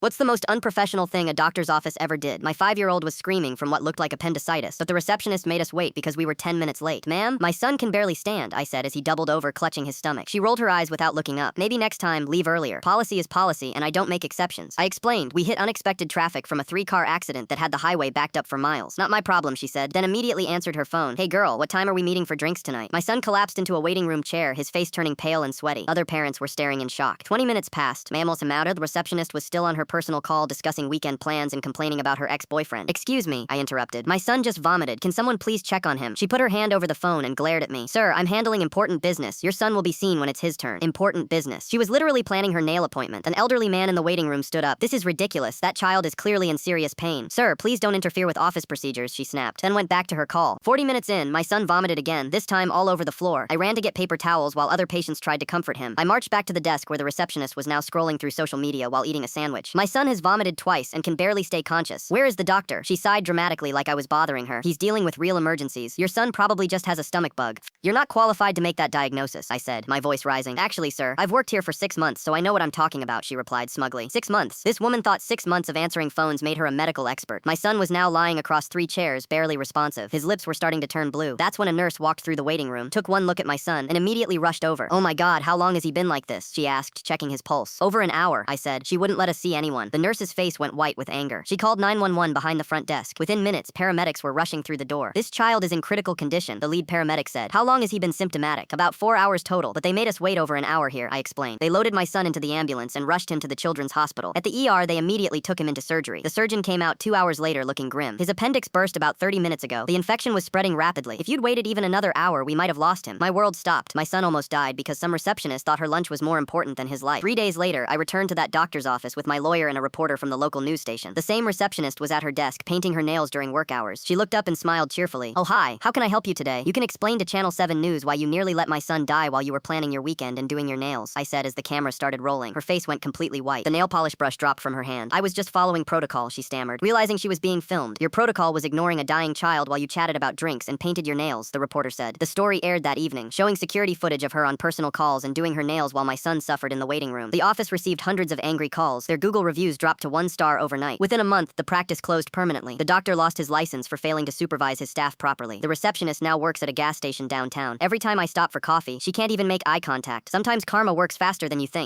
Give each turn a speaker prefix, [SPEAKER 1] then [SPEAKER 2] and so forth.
[SPEAKER 1] What's the most unprofessional thing a doctor's office ever did? My 5-year-old was screaming from what looked like appendicitis, but the receptionist made us wait because we were 10 minutes late. Ma'am, my son can barely stand, I said as he doubled over, clutching his stomach. She rolled her eyes without looking up. Maybe next time, leave earlier. Policy is policy, and I don't make exceptions. I explained, we hit unexpected traffic from a 3-car accident that had the highway backed up for miles. Not my problem, she said, then immediately answered her phone. Hey girl, what time are we meeting for drinks tonight? My son collapsed into a waiting room chair, his face turning pale and sweaty. Other parents were staring in shock. 20 minutes passed. Ma'am Samara, the receptionist, was still on her personal call discussing weekend plans and complaining about her ex-boyfriend. Excuse me, I interrupted. My son just vomited. Can someone please check on him? She put her hand over the phone and glared at me. Sir, I'm handling important business. Your son will be seen when it's his turn. Important business. She was literally planning her nail appointment. An elderly man in the waiting room stood up. This is ridiculous. That child is clearly in serious pain. Sir, please don't interfere with office procedures, she snapped, then went back to her call. 40 minutes in, my son vomited again, this time all over the floor. I ran to get paper towels while other patients tried to comfort him. I marched back to the desk where the receptionist was now scrolling through social media while eating a sandwich. My son has vomited twice and can barely stay conscious. Where is the doctor? She sighed dramatically like I was bothering her. He's dealing with real emergencies. Your son probably just has a stomach bug. You're not qualified to make that diagnosis, I said, my voice rising. Actually, sir, I've worked here for 6 months, so I know what I'm talking about, she replied smugly. 6 months. This woman thought 6 months of answering phones made her a medical expert. My son was now lying across 3 chairs, barely responsive. His lips were starting to turn blue. That's when a nurse walked through the waiting room, took one look at my son, and immediately rushed over. Oh my God, how long has he been like this? She asked, checking his pulse. Over an hour, I said. She wouldn't let us see anyone. The nurse's face went white with anger. She called 911 behind the front desk. Within minutes, paramedics were rushing through the door. This child is in critical condition, the lead paramedic said. How long has he been symptomatic? About 4 hours total, but they made us wait over an hour here, I explained. They loaded my son into the ambulance and rushed him to the children's hospital. At the ER, they immediately took him into surgery. The surgeon came out 2 hours later looking grim. His appendix burst about 30 minutes ago. The infection was spreading rapidly. If you'd waited even another hour, we might have lost him. My world stopped. My son almost died because some receptionist thought her lunch was more important than his life. 3 days later, I returned to that doctor's office with my lawyer and a reporter from the local news station. The same receptionist was at her desk, painting her nails during work hours. She looked up and smiled cheerfully. Oh hi, how can I help you today? You can explain to Channel 7 News why you nearly let my son die while you were planning your weekend and doing your nails, I said as the camera started rolling. Her face went completely white. The nail polish brush dropped from her hand. I was just following protocol, she stammered, realizing she was being filmed. Your protocol was ignoring a dying child while you chatted about drinks and painted your nails, the reporter said. The story aired that evening, showing security footage of her on personal calls and doing her nails while my son suffered in the waiting room. The office received hundreds of angry calls. Their Google reviews dropped to 1 star overnight. Within a month, the practice closed permanently. The doctor lost his license for failing to supervise his staff properly. The receptionist now works at a gas station downtown. Every time I stop for coffee, she can't even make eye contact. Sometimes karma works faster than you think.